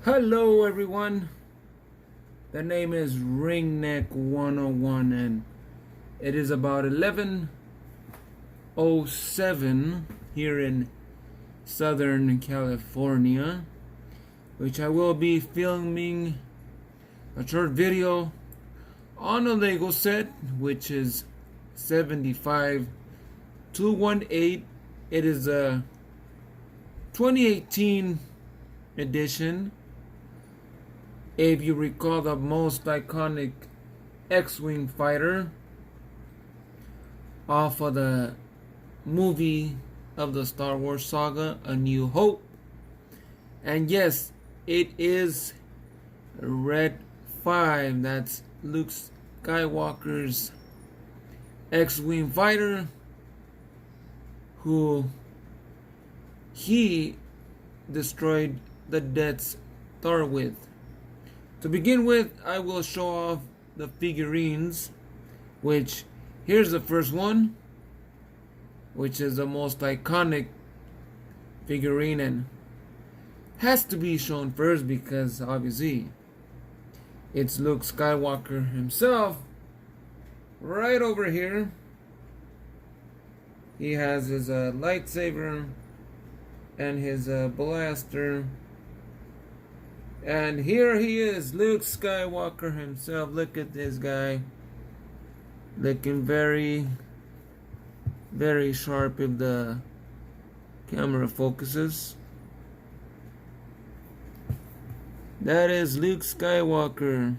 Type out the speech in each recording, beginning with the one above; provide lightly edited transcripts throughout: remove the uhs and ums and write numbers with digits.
Hello everyone, the name is Ringneck 101 and it is about 11:07 here in Southern California, which I will be filming a short video on a Lego set, which is 75218. It is a 2018 edition. If you recall, the most iconic X-Wing fighter off of the movie of the Star Wars saga, A New Hope. And yes, it is Red 5. That's Luke Skywalker's X-Wing fighter, who he destroyed the Death Star with. To begin with, I will show off the figurines, which here's the first one, which is the most iconic figurine and has to be shown first because obviously it's Luke Skywalker himself right over here. He has his lightsaber and his blaster. And here he is, Luke Skywalker himself. Look at this guy. Looking very, very sharp if the camera focuses. That is Luke Skywalker.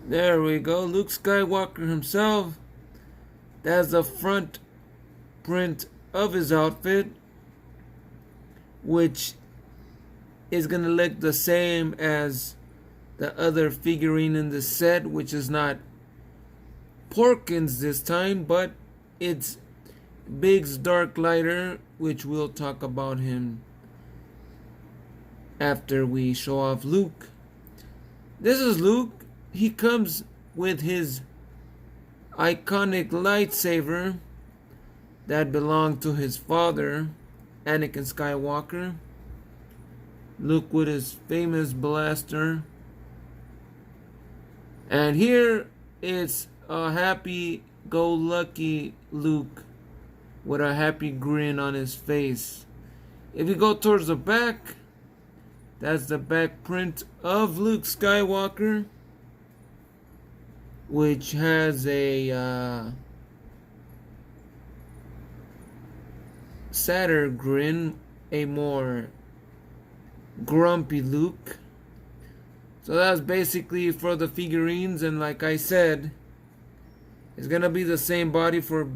There we go, Luke Skywalker himself. That's the front print of his outfit, which is gonna look the same as the other figurine in the set, which is not Porkins this time, but it's Biggs Darklighter, which we'll talk about him after we show off Luke. This is Luke. He comes with his iconic lightsaber that belonged to his father, Anakin Skywalker. Luke with his famous blaster. And here it's a happy-go-lucky Luke with a happy grin on his face. If you go towards the back, that's the back print of Luke Skywalker, which has a sadder grin, a more grumpy Luke. So that's basically for the figurines, and like I said, it's gonna be the same body for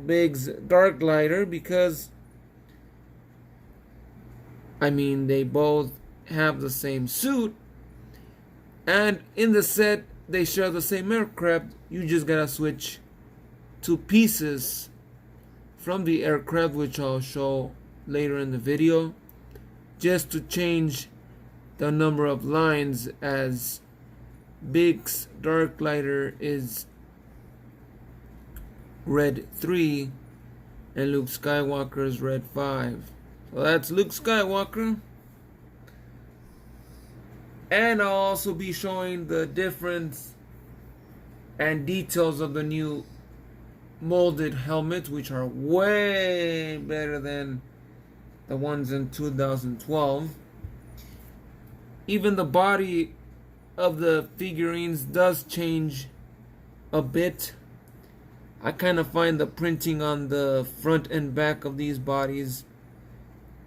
Biggs Darklighter because they both have the same suit, and in the set they share the same aircraft. You just gotta switch two pieces from the aircraft, which I'll show later in the video, just to change the number of lines, as Biggs Darklighter is Red 3 and Luke Skywalker is Red 5. So that's Luke Skywalker. And I'll also be showing the difference and details of the new molded helmets, which are way better than the ones in 2012. Even the body of the figurines does change a bit. I kind of find the printing on the front and back of these bodies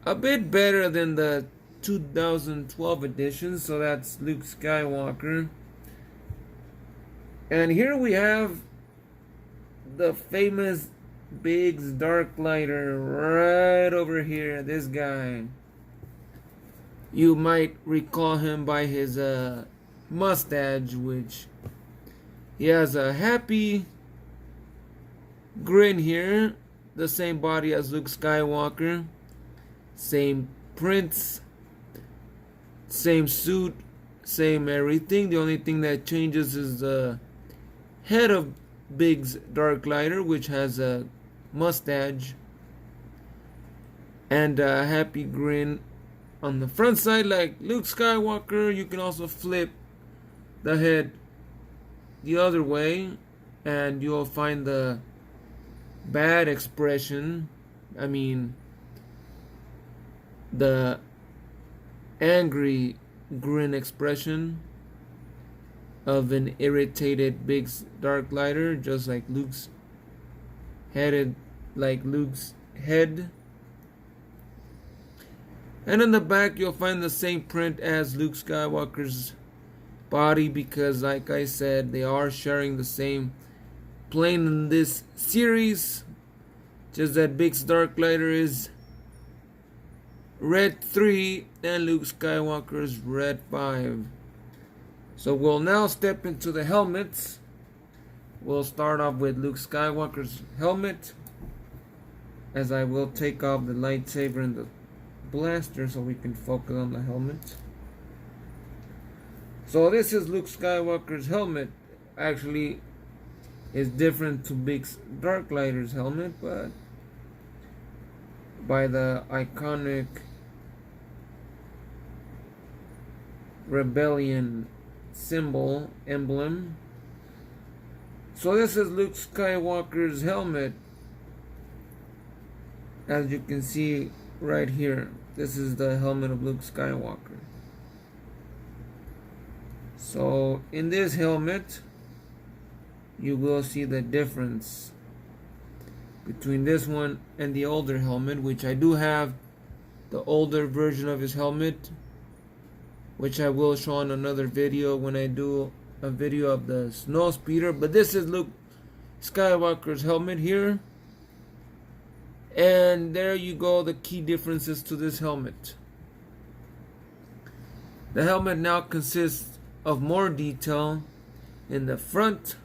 a bit better than the 2012 edition. So that's Luke Skywalker. And here we have the famous Biggs Darklighter right over here. This guy, you might recall him by his mustache, which he has a happy grin here. The same body as Luke Skywalker, same prints, same suit, same everything. The only thing that changes is the head of Biggs Darklighter, which has a mustache, and a happy grin on the front side like Luke Skywalker. You can also flip the head the other way and you'll find the bad expression. I mean, the angry grin expression of an irritated big dark lighter, just like Luke's head. And in the back you'll find the same print as Luke Skywalker's body, because like I said, they are sharing the same plane in this series, just that Big's dark lighter is red 3 and Luke Skywalker's red 5. So we'll now step into the helmets. We'll start off with Luke Skywalker's helmet, as I will take off the lightsaber and the blaster so we can focus on the helmet. So this is Luke Skywalker's helmet. Actually, it's different to Big's dark lighter's helmet, but by the iconic rebellion symbol emblem. So this is Luke Skywalker's helmet, as you can see right here. This is the helmet of Luke Skywalker. So in this helmet you will see the difference between this one and the older helmet, which I do have the older version of his helmet, which I will show on another video when I do a video of the snow speeder. But this is Luke Skywalker's helmet here, and there you go, the key differences to this helmet. The helmet now consists of more detail in the front,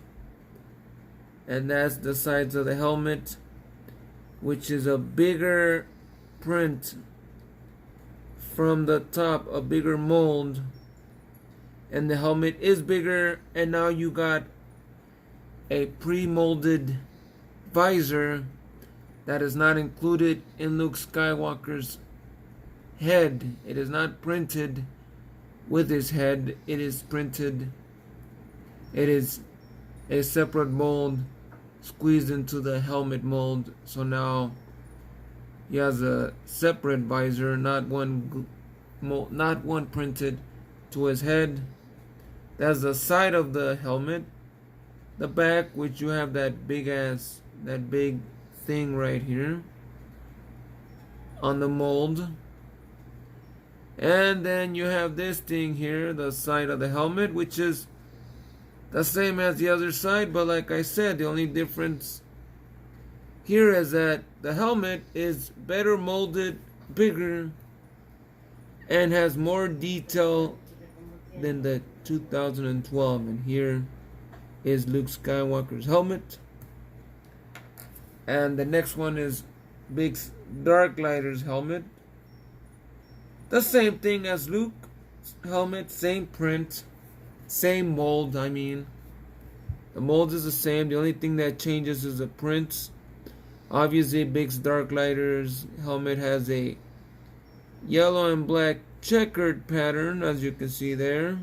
and that's the sides of the helmet, which is a bigger print from the top, a bigger mold, and the helmet is bigger. And now you got a pre-molded visor that is not included in Luke Skywalker's head. It is not printed with his head. It is printed, it is a separate mold squeezed into the helmet mold. So now he has a separate visor, not one printed to his head. That's the side of the helmet. The back, which you have that big thing right here on the mold. And then you have this thing here, the side of the helmet, which is the same as the other side, but like I said, the only difference here is that the helmet is better molded, bigger, and has more detail than the 2012. And here is Luke Skywalker's helmet. And the next one is Big's dark lighter's helmet. The same thing as Luke's helmet, same print, same mold. I mean, the mold is the same. The only thing that changes is the prints. Obviously, Big's dark lighter's helmet has a yellow and black checkered pattern, as you can see there.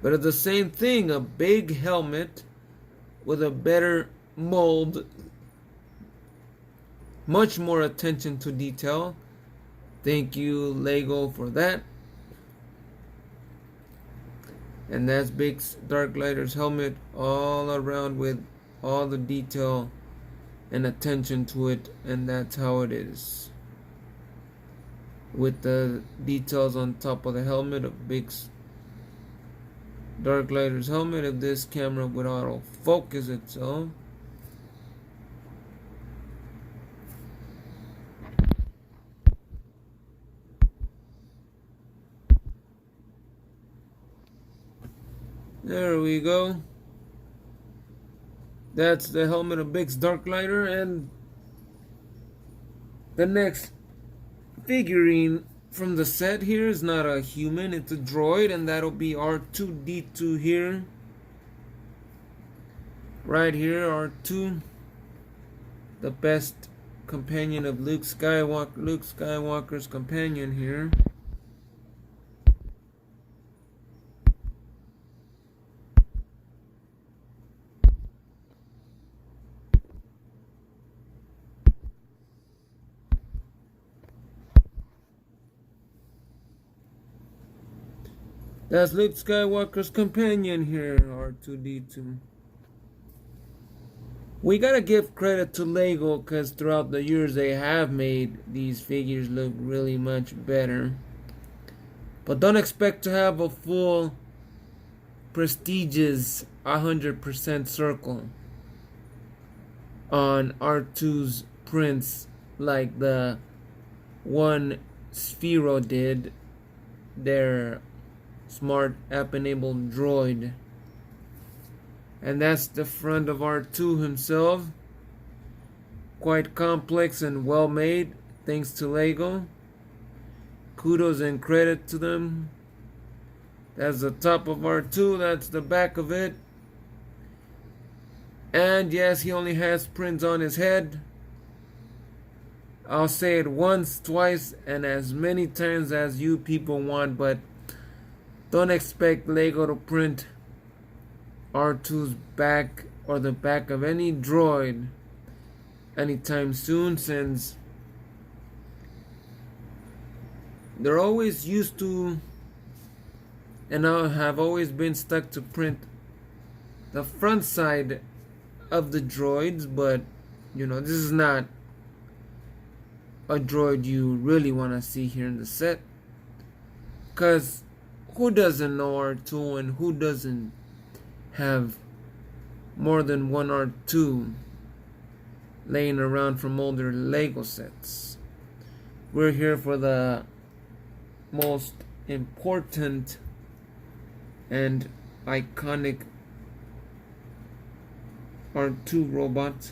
But it's the same thing, a big helmet with a better mold, much more attention to detail. Thank you, Lego, for that. And that's Big's dark lighter's helmet all around with all the detail and attention to it, and that's how it is. With the details on top of the helmet of Big's dark lighter's helmet, if this camera would auto focus itself. There we go. That's the helmet of Big's dark lighter. And the next figurine from the set here is not a human, it's a droid, and that'll be R2-D2 here. Right here, R2. the best companion of Luke Skywalker's companion here. That's Luke Skywalker's companion here, R2-D2. We gotta give credit to Lego because throughout the years they have made these figures look really much better. But don't expect to have a full prestigious 100% circle on R2's prints like the one Sphero did, their smart app-enabled droid. And that's the front of R2 himself. Quite complex and well made, thanks to Lego. Kudos and credit to them. That's the top of R2, that's the back of it. And yes, he only has prints on his head. I'll say it once, twice, and as many times as you people want, but don't expect Lego to print R2's back or the back of any droid anytime soon, since they're always used to and have always been stuck to print the front side of the droids. But you know, this is not a droid you really want to see here in the set, because who doesn't know R2 and who doesn't have more than one R2 laying around from older Lego sets? We're here for the most important and iconic R2 robot,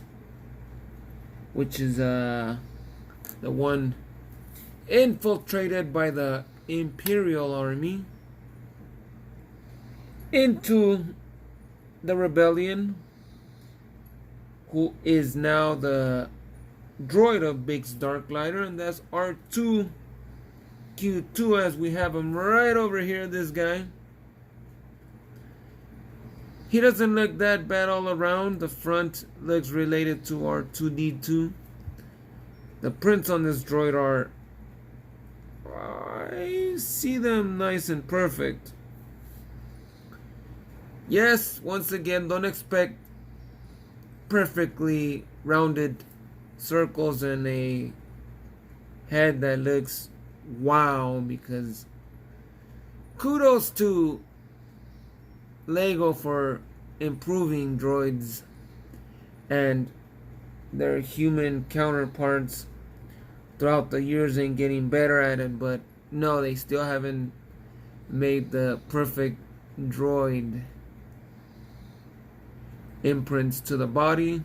which is the one infiltrated by the Imperial Army into the rebellion, who is now the droid of Biggs Darklighter, and that's R2-Q2, as we have him right over here. This guy, he doesn't look that bad all around. The front looks related to R2-D2. The prints on this droid are, I see them nice and perfect. Yes, once again, don't expect perfectly rounded circles and a head that looks wow, because kudos to Lego for improving droids and their human counterparts throughout the years and getting better at it. But no, they still haven't made the perfect droid imprints to the body.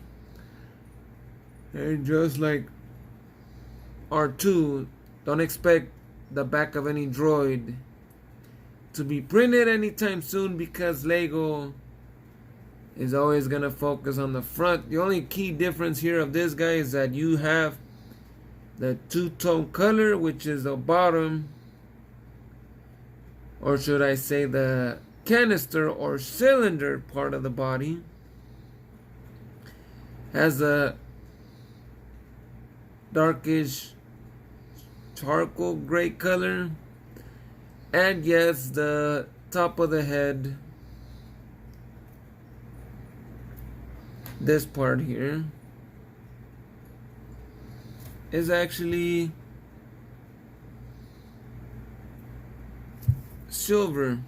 And just like R2, don't expect the back of any droid to be printed anytime soon, because Lego is always gonna focus on the front. The only key difference here of this guy is that you have the two-tone color, which is the bottom, or should I say the canister or cylinder part of the body, has a darkish charcoal gray color. And yes, the top of the head, this part here, is actually silver.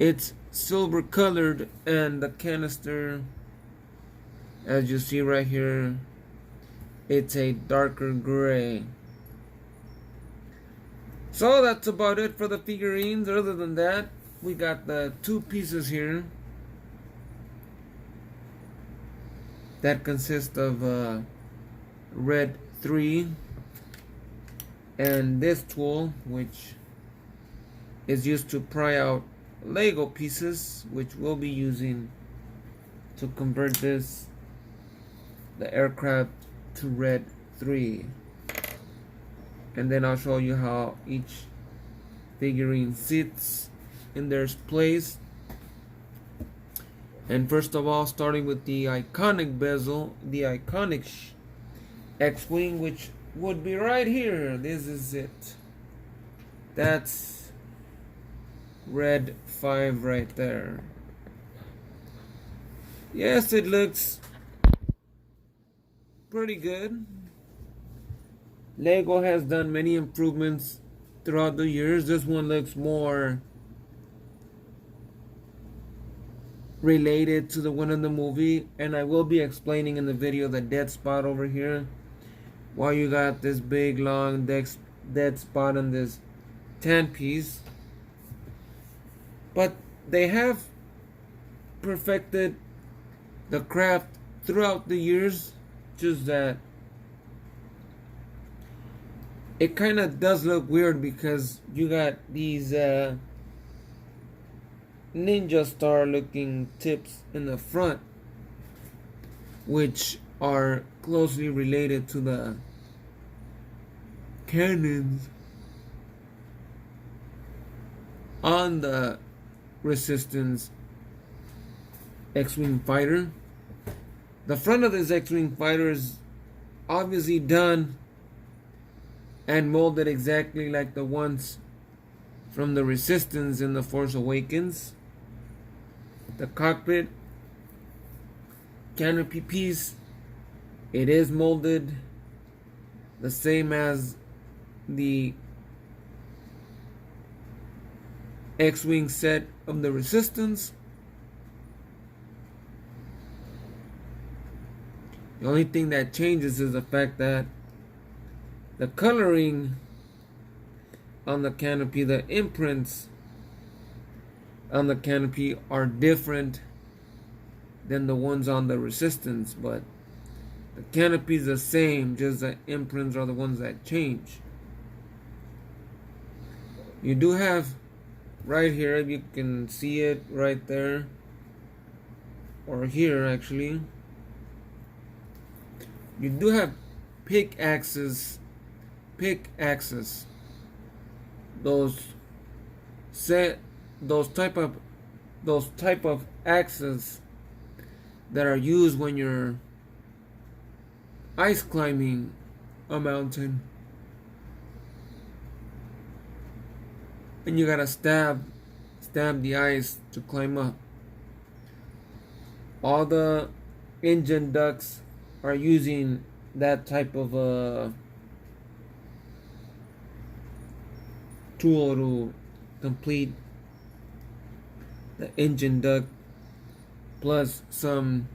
It's silver colored, and the canister, as you see right here, it's a darker gray. So that's about it for the figurines. Other than that, we got the two pieces here that consist of Red 3 and this tool, which is used to pry out Lego pieces, which we'll be using to convert this the aircraft to red 3. And then I'll show you how each figurine sits in their place. And first of all, starting with the iconic bezel, the iconic X-Wing, which would be right here. This is it. That's red 5 right there. Yes, it looks pretty good. Lego has done many improvements throughout the years. This one looks more related to the one in the movie, and I will be explaining in the video the dead spot over here. While you got this big long dead spot on this tan piece. But they have perfected the craft throughout the years, just that it kind of does look weird because you got these ninja star looking tips in the front, which are closely related to the cannons on the Resistance X-Wing fighter. The front of this X-Wing fighter is obviously done and molded exactly like the ones from the Resistance in The Force Awakens. The cockpit canopy piece, it is molded the same as the X-Wing set of the Resistance. The only thing that changes is the fact that the coloring on the canopy, the imprints on the canopy are different than the ones on the Resistance, but the canopy is the same, just the imprints are the ones that change. You do have right here, you can see it right there, or here actually, you do have pick axes, those type of axes that are used when you're ice climbing a mountain, and you gotta stab the ice to climb up. All the engine ducts are using that type of tool to complete the engine duct, plus some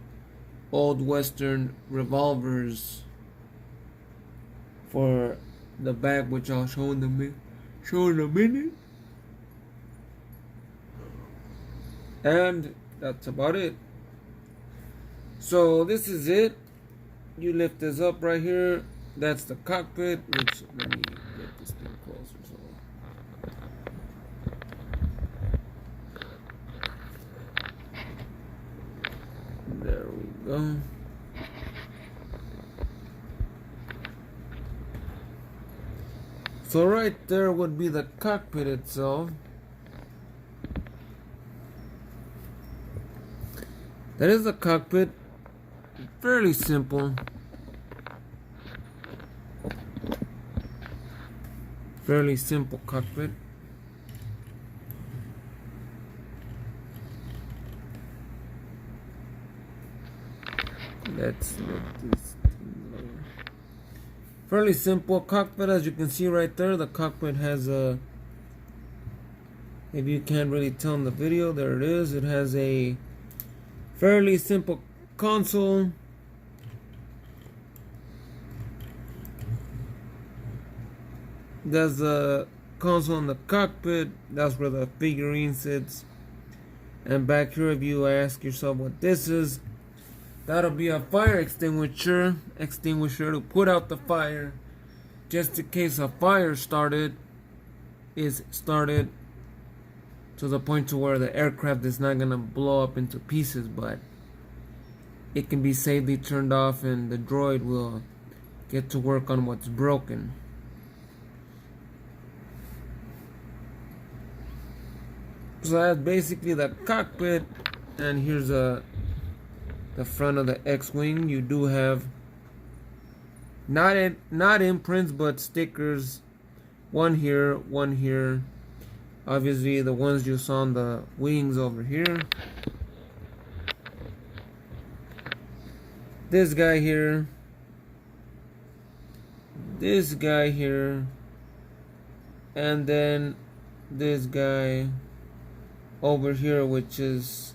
old Western revolvers for the back, which I'll show in a minute. And that's about it. So this is it. You lift this up right here. That's the cockpit, which, let me get this thing closer. There we go. So right there would be the cockpit itself. That is the cockpit. Fairly simple. Fairly simple cockpit. Let's let this thing lower. Fairly simple cockpit, as you can see right there. The cockpit has a, if you can't really tell in the video, there it is. It has a fairly simple console. There's a console in the cockpit. That's where the figurine sits. And back here, if you ask yourself what this is, that'll be a fire extinguisher to put out the fire, just in case a fire is started to the point to where the aircraft is not gonna blow up into pieces. But it can be safely turned off and the droid will get to work on what's broken. So that's basically the cockpit, and here's the front of the X-Wing. You do have not imprints but stickers, one here, obviously the ones you saw on the wings over here. This guy here, this guy here, and then this guy over here, which is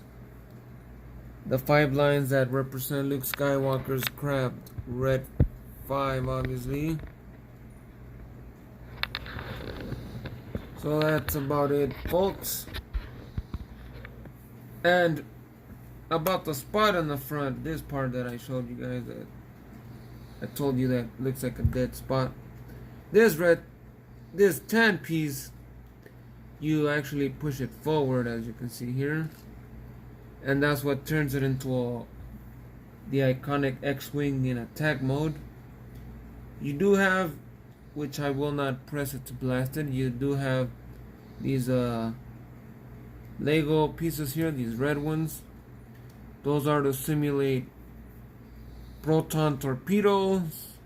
the 5 lines that represent Luke Skywalker's craft, red 5 obviously. So that's about it, folks. And about the spot on the front, this part that I showed you guys, that I told you that looks like a dead spot. This tan piece, you actually push it forward, as you can see here, and that's what turns it into the iconic X-Wing in attack mode. You do have, which I will not press it to blast it, you do have these Lego pieces here, these red ones. Those are to simulate proton torpedoes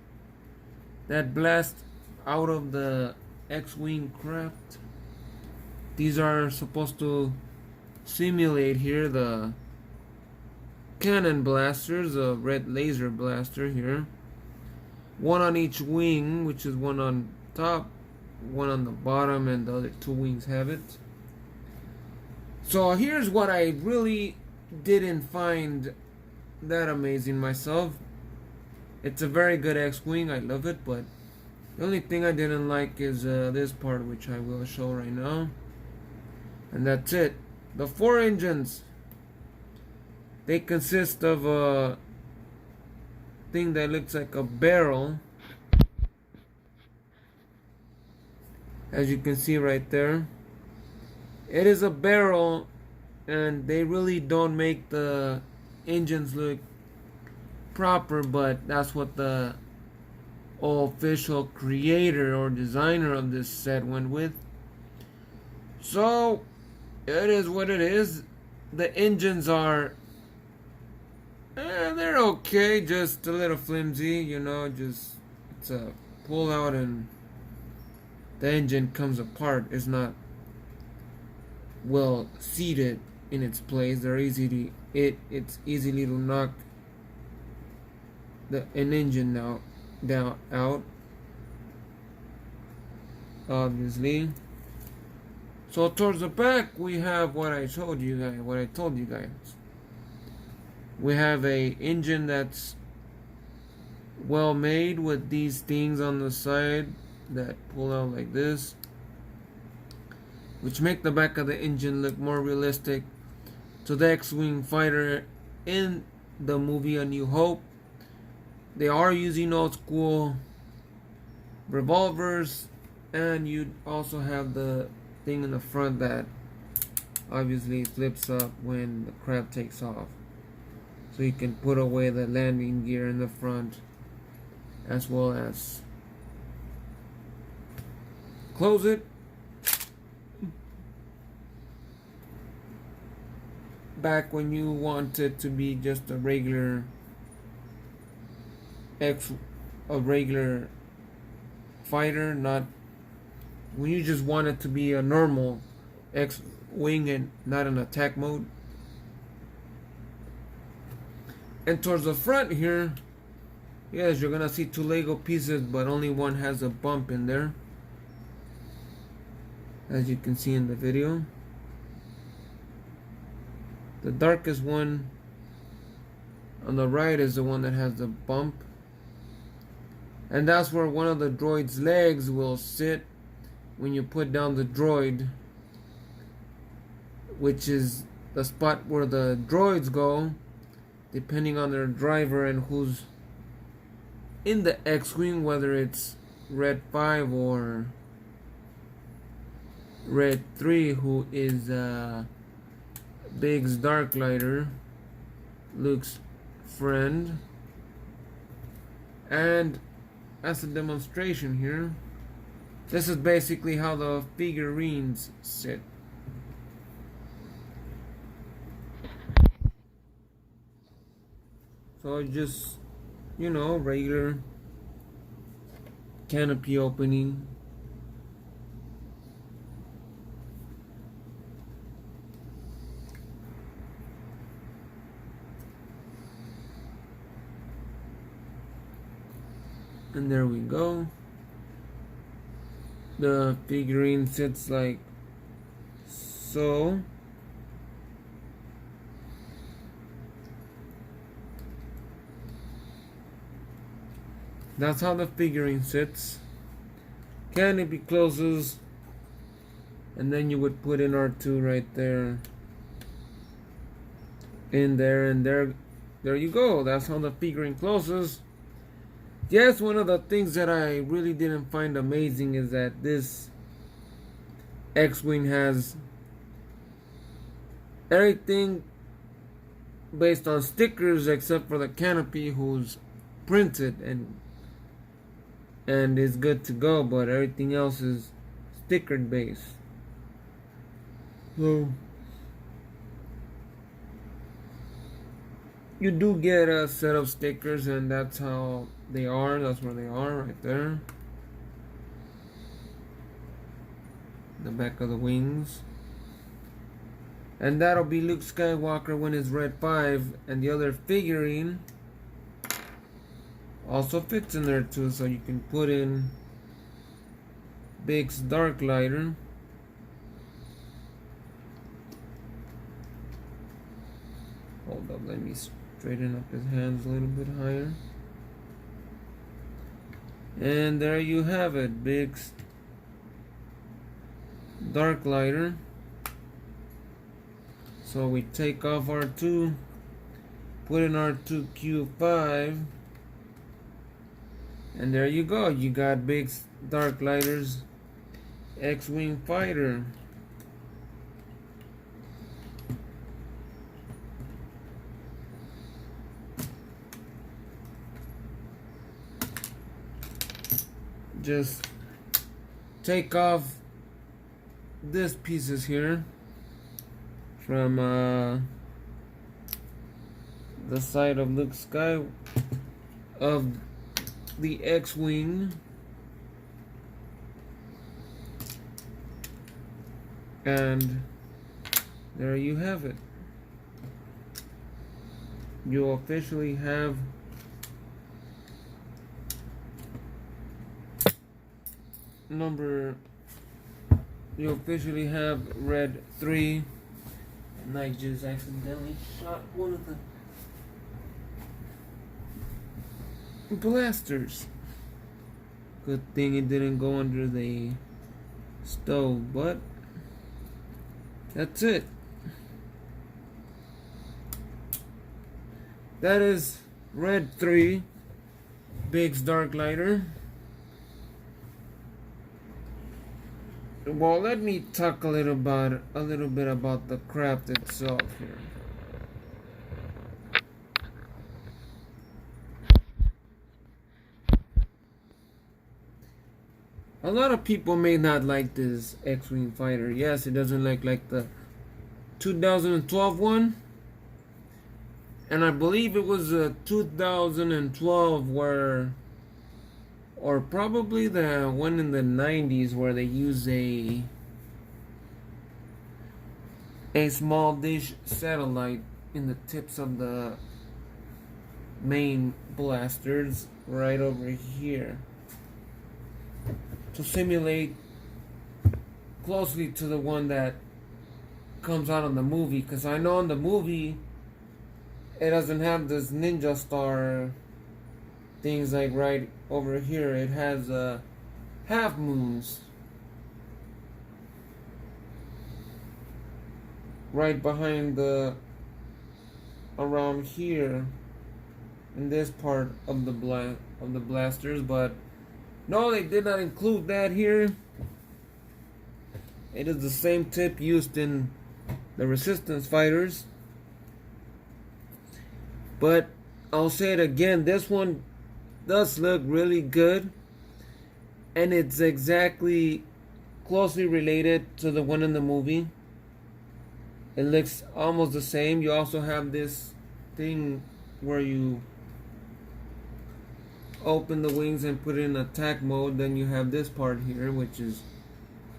that blast out of the X-Wing craft. These are supposed to simulate here the cannon blasters, a red laser blaster here. One on each wing, which is one on top, one on the bottom, and the other 2 wings have it. So here's what I really didn't find that amazing myself. It's a very good X-Wing, I love it, but the only thing I didn't like is this part, which I will show right now. And that's it. The 4 engines, they consist of a thing that looks like a barrel, as you can see right there. It is a barrel, and they really don't make the engines look proper, but that's what the official creator or designer of this set went with. So it is what it is. The engines are they're okay, just a little flimsy, you know, just it's a pull out and the engine comes apart. It's not well seated in its place. It's easily to knock an engine out, obviously. So towards the back we have what I told you guys. We have a engine that's well made with these things on the side that pull out like this, which make the back of the engine look more realistic to the X-Wing fighter in the movie A New Hope. They are using old school revolvers, and you also have the thing in the front that obviously flips up when the craft takes off, so you can put away the landing gear in the front, as well as close it. Back when you want it to be just a regular fighter, not when you just want it to be a normal X-Wing and not an attack mode. And towards the front here, yes, you're gonna see 2 Lego pieces, but only one has a bump in there, as you can see in the video. The darkest one on the right is the one that has the bump, and that's where one of the droid's legs will sit when you put down the droid, which is the spot where the droids go, depending on their driver and who's in the X-Wing, whether it's Red 5 or Red 3, who is Biggs Darklighter, Luke's friend. And as a demonstration here, this is basically how the figurines sit. So just, regular canopy opening. And there we go. The figurine sits like so. That's how the figurine sits. Canopy closes, and then you would put in R2 right there. In there, and there you go. That's how the figurine closes. Yes, one of the things that I really didn't find amazing is that this X-Wing has everything based on stickers except for the canopy, who's printed and is good to go, but everything else is stickered based. So you do get a set of stickers, and that's how they are. That's where they are, right there. The back of the wings. And that'll be Luke Skywalker when it's Red 5, and the other figurine also fits in there too, so you can put in Big's Dark Lighter. Hold up, let me straighten up his hands a little bit higher. And there you have it, Big's Dark Lighter. So we take off R2, put in R2Q5, and there you go. You got Big's Dark Lighter's X-Wing fighter. Just take off these pieces here from the side of Luke Sky of the X-Wing, and there you have it. You officially have Red 3. And I just accidentally shot one of the blasters. Good thing it didn't go under the stove, but that's it. That is Red 3, Big's Dark Lighter. Well, let me talk a little bit about the craft itself here. A lot of people may not like this X-Wing fighter. Yes, it doesn't look like the 2012 one. And I believe it was 2012 or probably the one in the 90s where they use a small dish satellite in the tips of the main blasters right over here to simulate closely to the one that comes out in the movie, because I know in the movie it doesn't have this ninja star things like right over here. It has half moons right behind around here in this part of the blasters, but no, they did not include that here. It is the same tip used in the Resistance fighters, but I'll say it again, this one does look really good, and it's exactly closely related to the one in the movie. It looks almost the same. You also have this thing where you open the wings and put it in attack mode. Then you have this part here, which is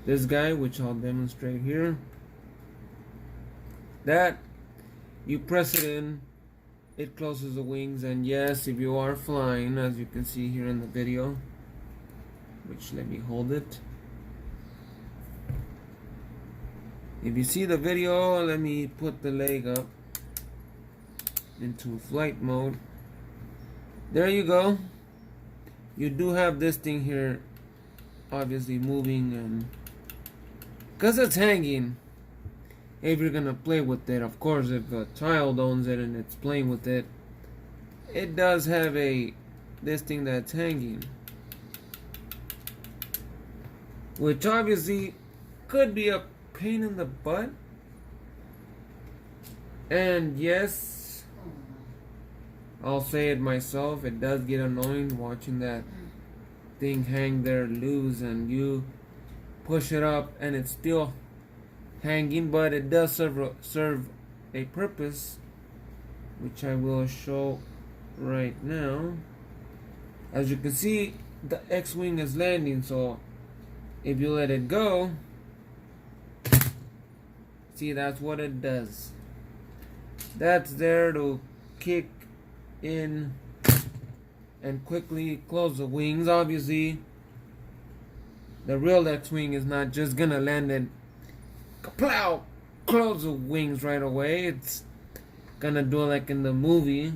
this guy, which I'll demonstrate here. That you press it in, it closes the wings, and yes, if you are flying, as you can see here in the video, which let me hold it. If you see the video, let me put the leg up into flight mode. There you go. You do have this thing here obviously moving, and because it's hanging, if you're gonna play with it, of course, if a child owns it and it's playing with it, it does have this thing that's hanging, which obviously could be a pain in the butt. And yes, I'll say it myself, it does get annoying watching that thing hang there loose and you push it up and it's still hanging, but it does serve a purpose, which I will show right now. As you can see, the X-wing is landing, so if you let it go, see, that's what it does. That's there to kick in and quickly close the wings. Obviously, the real X-wing is not just gonna land and kaplow, close the wings right away. It's gonna do it like in the movie,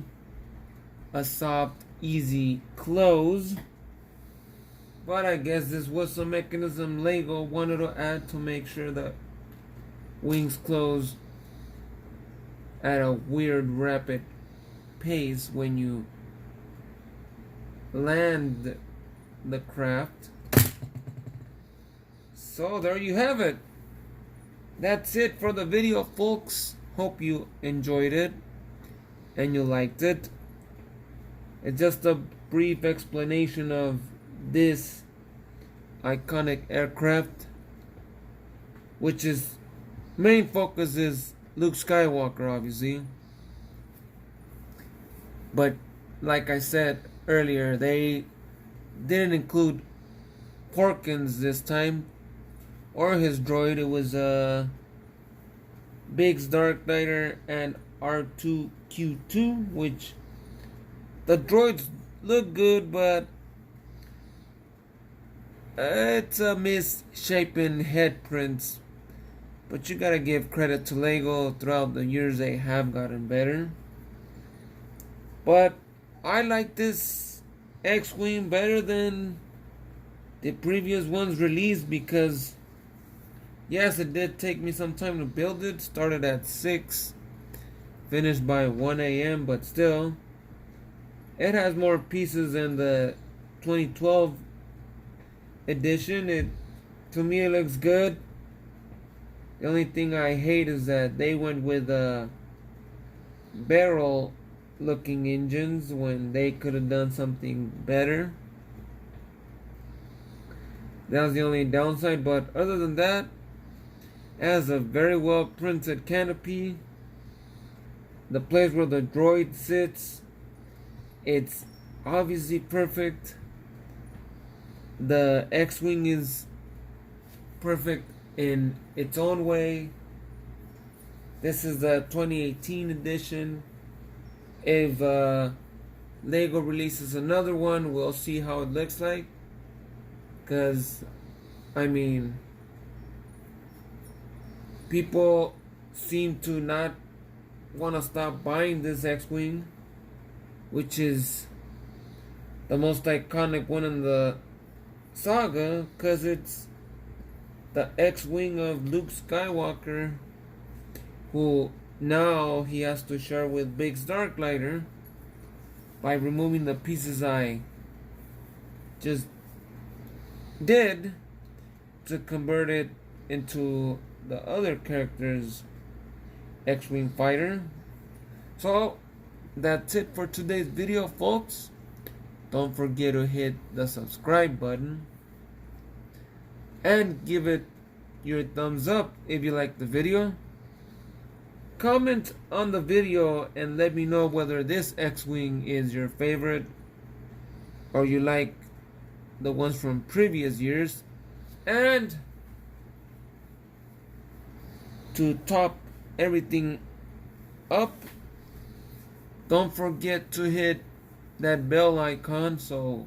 a soft, easy close. But I guess this was some mechanism Lego wanted to add to make sure that wings close at a weird rapid pace when you land the craft. So there you have it. That's it for the video, folks. Hope you enjoyed it and you liked it. It's just a brief explanation of this iconic aircraft, which is main focus is Luke Skywalker, obviously. But like I said earlier, they didn't include Porkins this time, or his droid. It was Biggs Dark Knighter and R2-Q2, which the droids look good, but it's a misshapen head prints. But you gotta give credit to Lego. Throughout the years they have gotten better. But I like this X-Wing better than the previous ones released, because yes, it did take me some time to build it. Started at 6, finished by 1 a.m. But still, it has more pieces than the 2012 edition. To me, it looks good. The only thing I hate is that they went with barrel looking engines when they could have done something better. That was the only downside, but other than that, it has a very well printed canopy. The place where the droid sits, it's obviously perfect. The X-Wing is perfect in its own way. This is the 2018 edition. If Lego releases another one, we'll see how it looks like. Because, I mean, people seem to not want to stop buying this X-Wing, which is the most iconic one in the saga, because it's the X-Wing of Luke Skywalker, who now he has to share with Biggs Darklighter by removing the pieces I just did to convert it into the other character's X-Wing fighter. So that's it for today's video, folks. Don't forget to hit the subscribe button and give it your thumbs up if you like the video. Comment on the video and let me know whether this X-Wing is your favorite or you like the ones from previous years. And to top everything up, don't forget to hit that bell icon so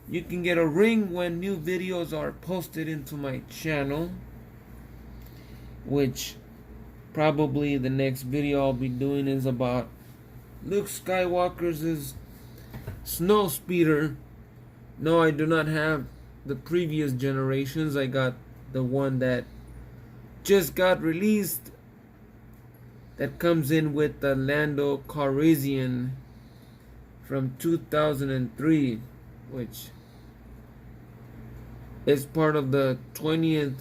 you can get a ring when new videos are posted into my channel, which probably the next video I'll be doing is about Luke Skywalker's snow speeder. No, I do not have the previous generations. I got the one that just got released, that comes in with the Lando Calrissian from 2003, which is part of the 20th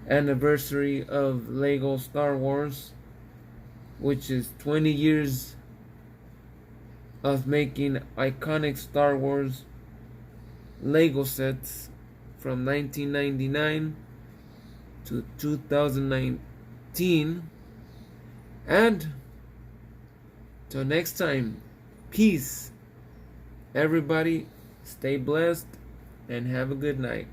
anniversary of Lego Star Wars, which is 20 years of making iconic Star Wars Lego sets from 1999 to 2019. And till next time, peace. Everybody, stay blessed and have a good night.